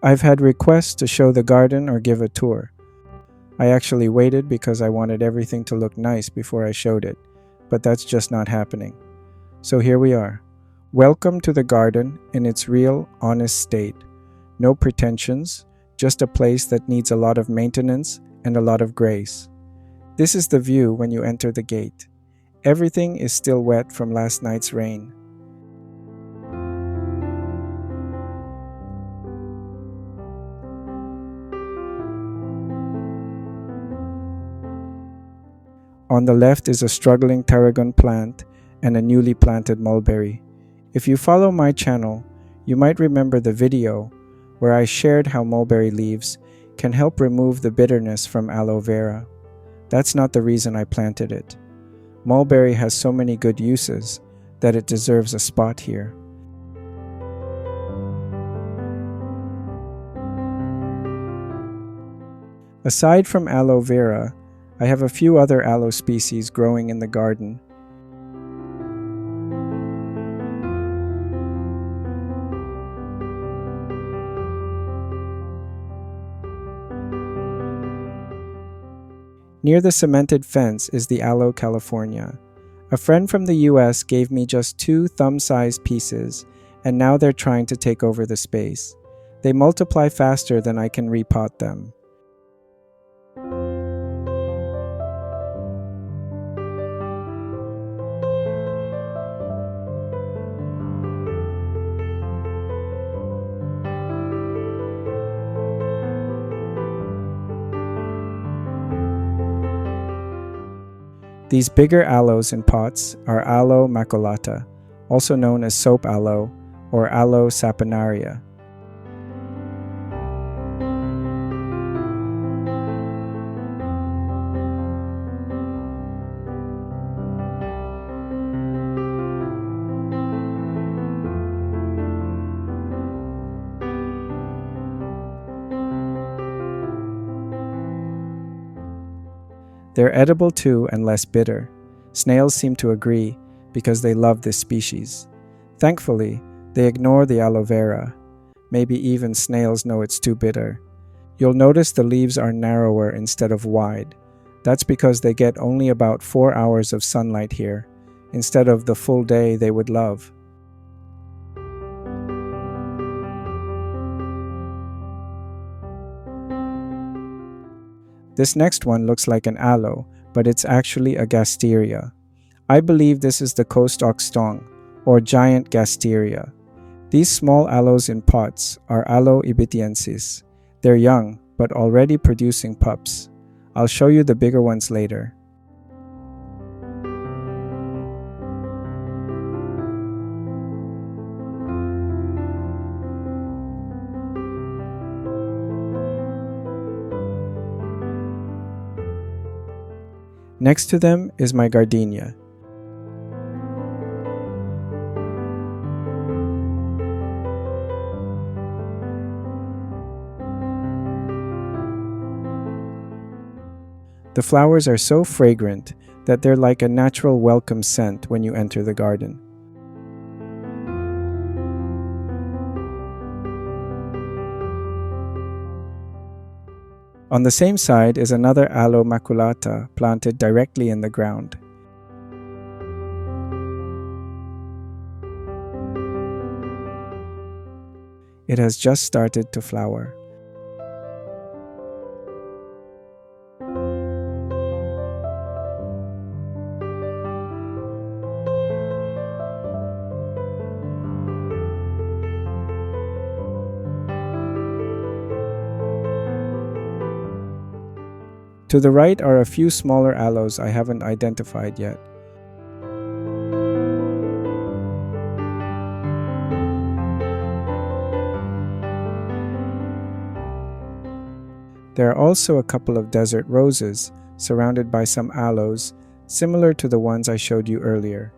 I've had requests to show the garden or give a tour. I actually waited because I wanted everything to look nice before I showed it, but that's just not happening. So here we are. Welcome to the garden in its real, honest state. No pretensions, just a place that needs a lot of maintenance and a lot of grace. This is the view when you enter the gate. Everything is still wet from last night's rain. On the left is a struggling tarragon plant and a newly planted mulberry. If you follow my channel, you might remember the video where I shared how mulberry leaves can help remove the bitterness from aloe vera. That's not the reason I planted it. Mulberry has so many good uses that it deserves a spot here. Aside from aloe vera, I have a few other aloe species growing in the garden. Near the cemented fence is the Aloe California. A friend from the US gave me just 2 thumb-sized pieces, and now they're trying to take over the space. They multiply faster than I can repot them. These bigger aloes in pots are Aloe maculata, also known as soap aloe or Aloe saponaria. They're edible too and less bitter. Snails seem to agree because they love this species. Thankfully, they ignore the aloe vera. Maybe even snails know it's too bitter. You'll notice the leaves are narrower instead of wide. That's because they get only about 4 hours of sunlight here, instead of the full day they would love. This next one looks like an aloe, but it's actually a gasteria. I believe this is the coast oxtong, or giant gasteria. These small aloes in pots are Aloe ibitiensis. They're young, but already producing pups. I'll show you the bigger ones later. Next to them is my gardenia. The flowers are so fragrant that they're like a natural welcome scent when you enter the garden. On the same side is another Aloe maculata planted directly in the ground. It has just started to flower. To the right are a few smaller aloes I haven't identified yet. There are also a couple of desert roses surrounded by some aloes, similar to the ones I showed you earlier.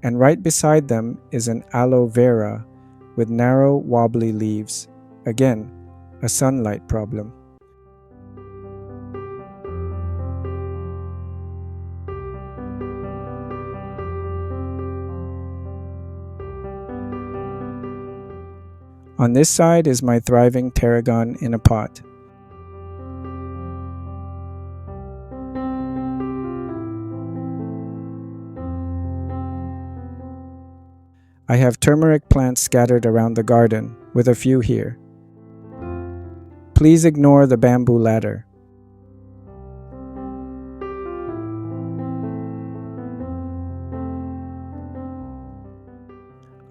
And right beside them is an aloe vera with narrow, wobbly leaves. Again, a sunlight problem. On this side is my thriving tarragon in a pot. I have turmeric plants scattered around the garden, with a few here. Please ignore the bamboo ladder.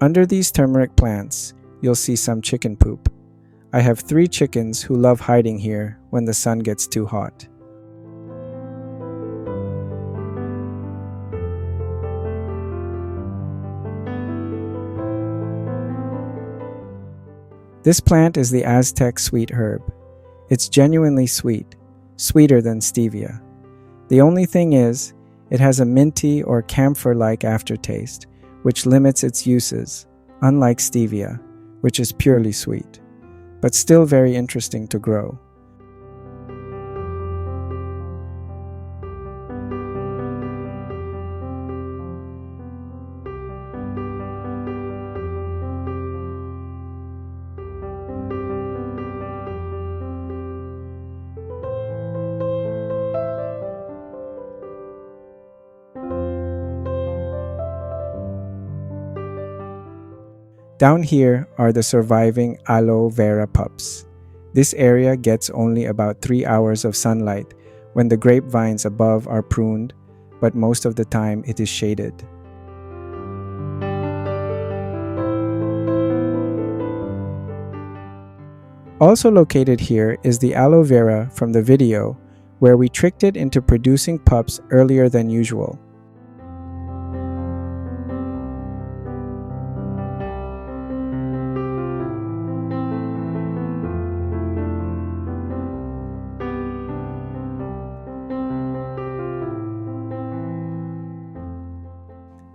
Under these turmeric plants, you'll see some chicken poop. I have 3 chickens who love hiding here when the sun gets too hot. This plant is the Aztec sweet herb. It's genuinely sweet, sweeter than stevia. The only thing is, it has a minty or camphor-like aftertaste, which limits its uses, unlike stevia, which is purely sweet, but still very interesting to grow. Down here are the surviving Aloe Vera pups. This area gets only about 3 hours of sunlight when the grapevines above are pruned, but most of the time it is shaded. Also located here is the aloe vera from the video, where we tricked it into producing pups earlier than usual.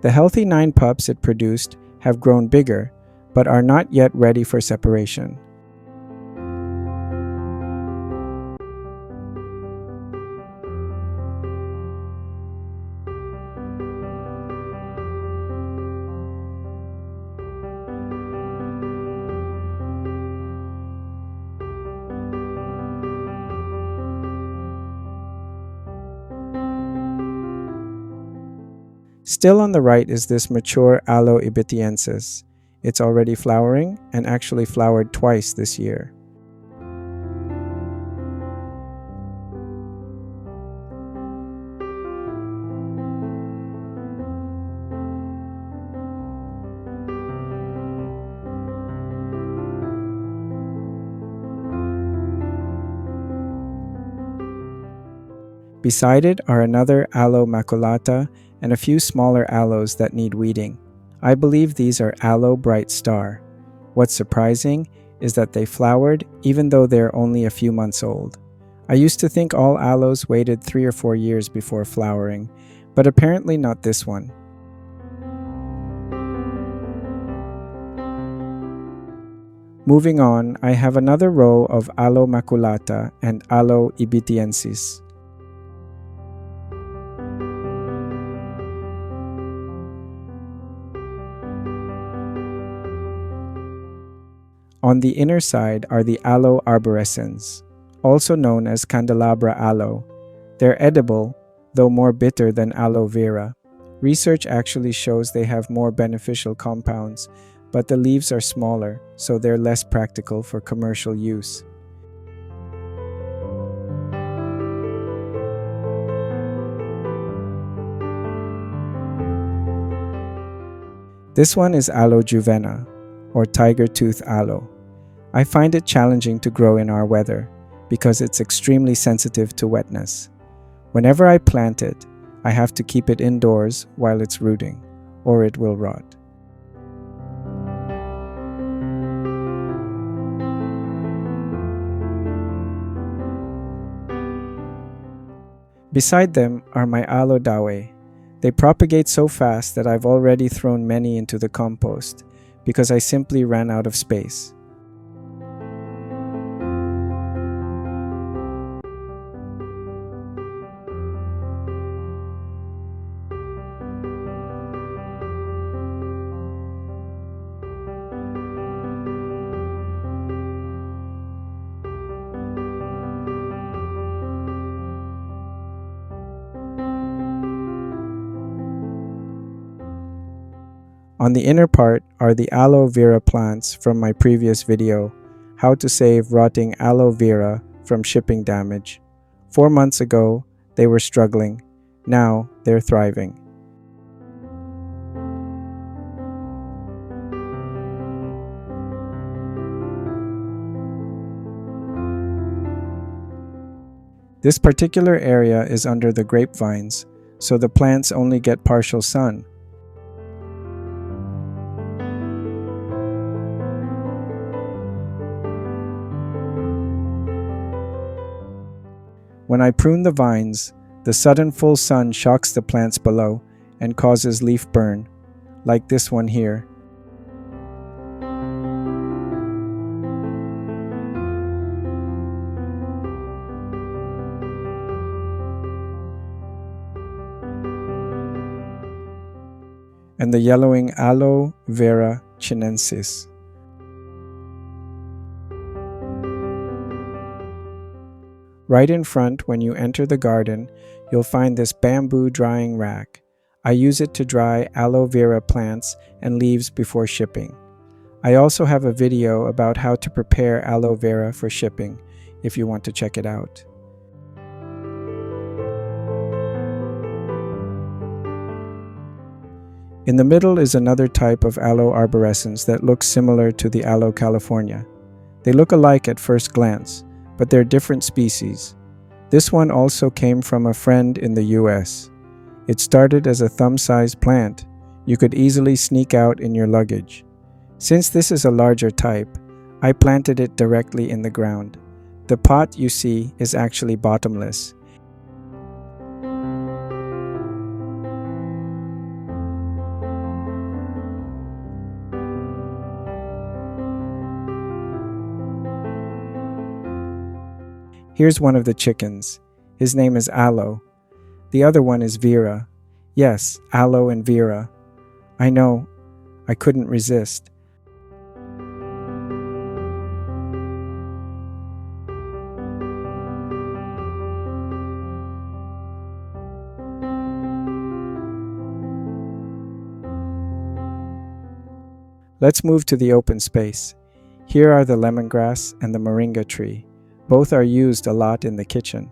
The healthy 9 pups it produced have grown bigger, but are not yet ready for separation. Still on the right is this mature Aloe ibitiensis. It's already flowering and actually flowered twice this year. Beside it are another Aloe maculata and a few smaller aloes that need weeding. I believe these are Aloe Bright Star. What's surprising is that they flowered even though they're only a few months old. I used to think all aloes waited 3 or 4 years before flowering, but apparently not this one. Moving on, I have another row of Aloe maculata and Aloe ibitiensis. On the inner side are the Aloe arborescens, also known as candelabra aloe. They're edible, though more bitter than aloe vera. Research actually shows they have more beneficial compounds, but the leaves are smaller, so they're less practical for commercial use. This one is Aloe juvena, or tiger tooth aloe. I find it challenging to grow in our weather because it's extremely sensitive to wetness. Whenever I plant it, I have to keep it indoors while it's rooting, or it will rot. Beside them are my aloe dawe. They propagate so fast that I've already thrown many into the compost because I simply ran out of space. On the inner part are the aloe vera plants from my previous video, how to save rotting aloe vera from shipping damage. 4 months ago, they were struggling. Now, they're thriving. This particular area is under the grapevines, so the plants only get partial sun. When I prune the vines, the sudden full sun shocks the plants below and causes leaf burn, like this one here. And the yellowing Aloe Vera chinensis. Right in front, when you enter the garden, you'll find this bamboo drying rack. I use it to dry aloe vera plants and leaves before shipping. I also have a video about how to prepare aloe vera for shipping, if you want to check it out. In the middle is another type of aloe arborescens that looks similar to the Aloe california. They look alike at first glance, but they're different species. This one also came from a friend in the US. It started as a thumb-sized plant. You could easily sneak out in your luggage. Since this is a larger type, I planted it directly in the ground. The pot you see is actually bottomless. Here's one of the chickens. His name is Aloe. The other one is Vera. Yes, Aloe and Vera. I know, I couldn't resist. Let's move to the open space. Here are the lemongrass and the moringa tree. Both are used a lot in the kitchen.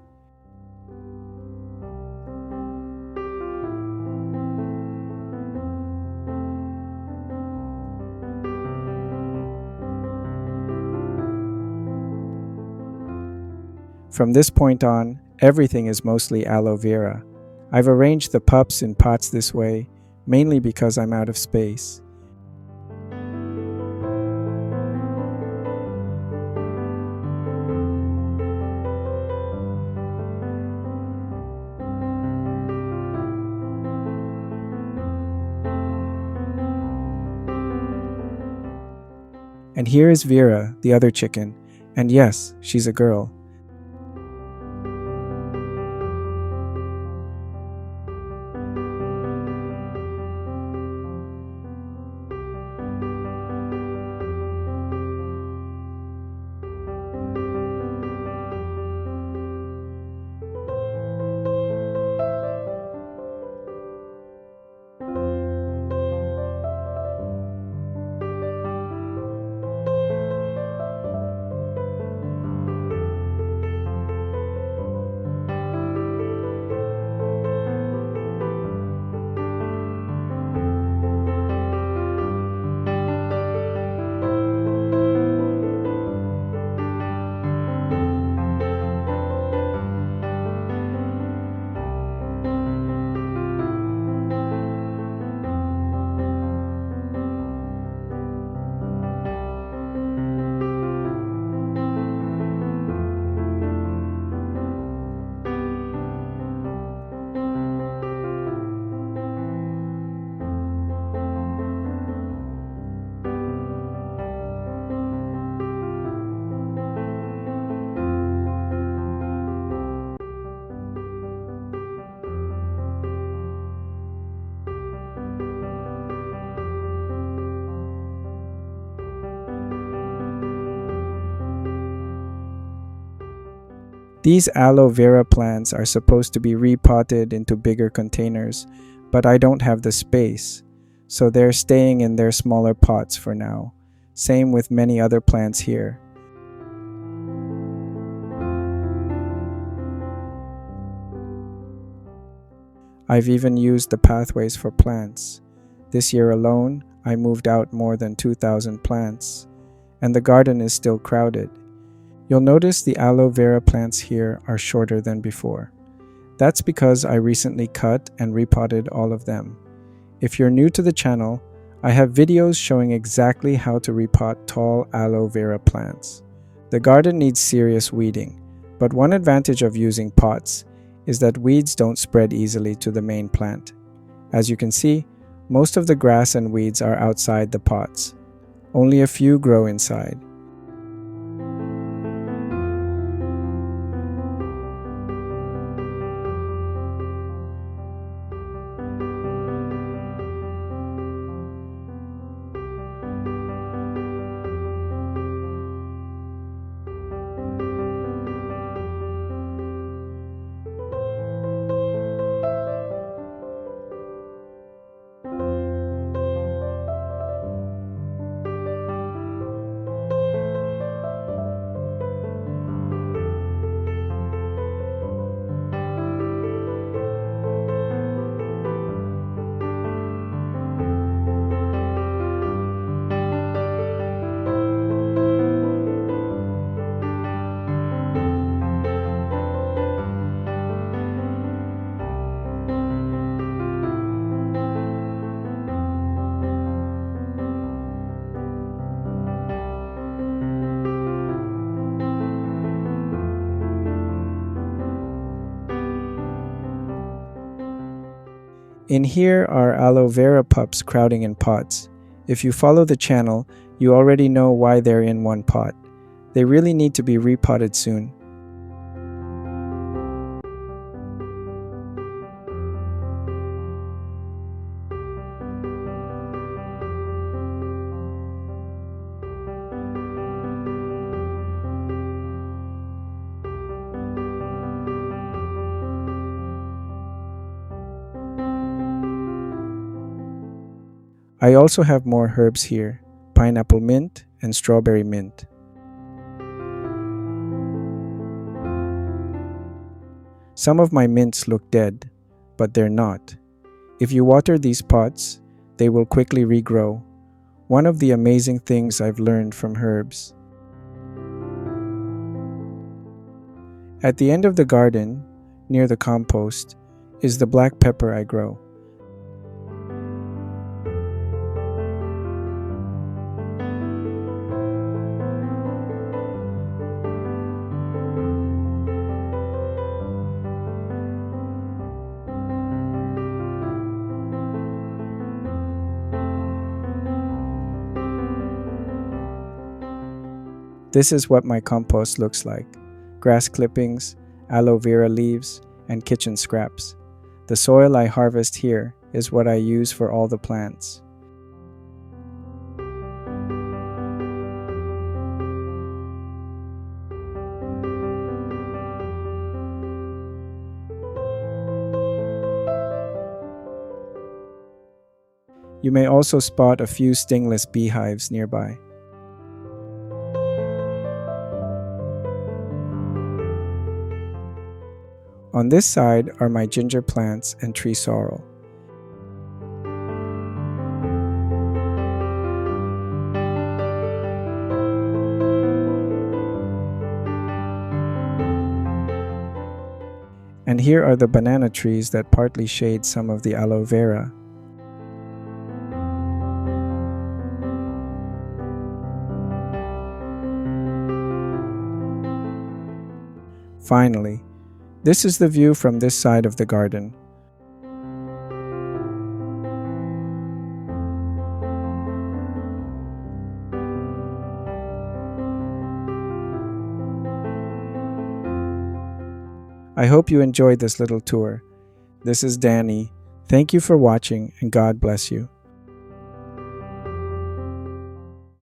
From this point on, everything is mostly aloe vera. I've arranged the pups in pots this way, mainly because I'm out of space. And here is Vera, the other chicken. And yes, she's a girl. These aloe vera plants are supposed to be repotted into bigger containers, but I don't have the space. so they're staying in their smaller pots for now. Same with many other plants here. I've even used the pathways for plants. This year alone, I moved out more than 2,000 plants, and the garden is still crowded. You'll notice the aloe vera plants here are shorter than before. That's because I recently cut and repotted all of them. If you're new to the channel, I have videos showing exactly how to repot tall aloe vera plants. The garden needs serious weeding, but one advantage of using pots is that weeds don't spread easily to the main plant. As you can see, most of the grass and weeds are outside the pots. Only a few grow inside. In here are aloe vera pups crowding in pots. If you follow the channel, you already know why they're in one pot. They really need to be repotted soon. I also have more herbs here, pineapple mint and strawberry mint. Some of my mints look dead, but they're not. If you water these pots, they will quickly regrow. One of the amazing things I've learned from herbs. At the end of the garden, near the compost, is the black pepper I grow. This is what my compost looks like: grass clippings, aloe vera leaves, and kitchen scraps. The soil I harvest here is what I use for all the plants. You may also spot a few stingless beehives nearby. On this side are my ginger plants and tree sorrel. And here are the banana trees that partly shade some of the aloe vera. Finally, this is the view from this side of the garden. I hope you enjoyed this little tour. This is Danny. Thank you for watching, and God bless you.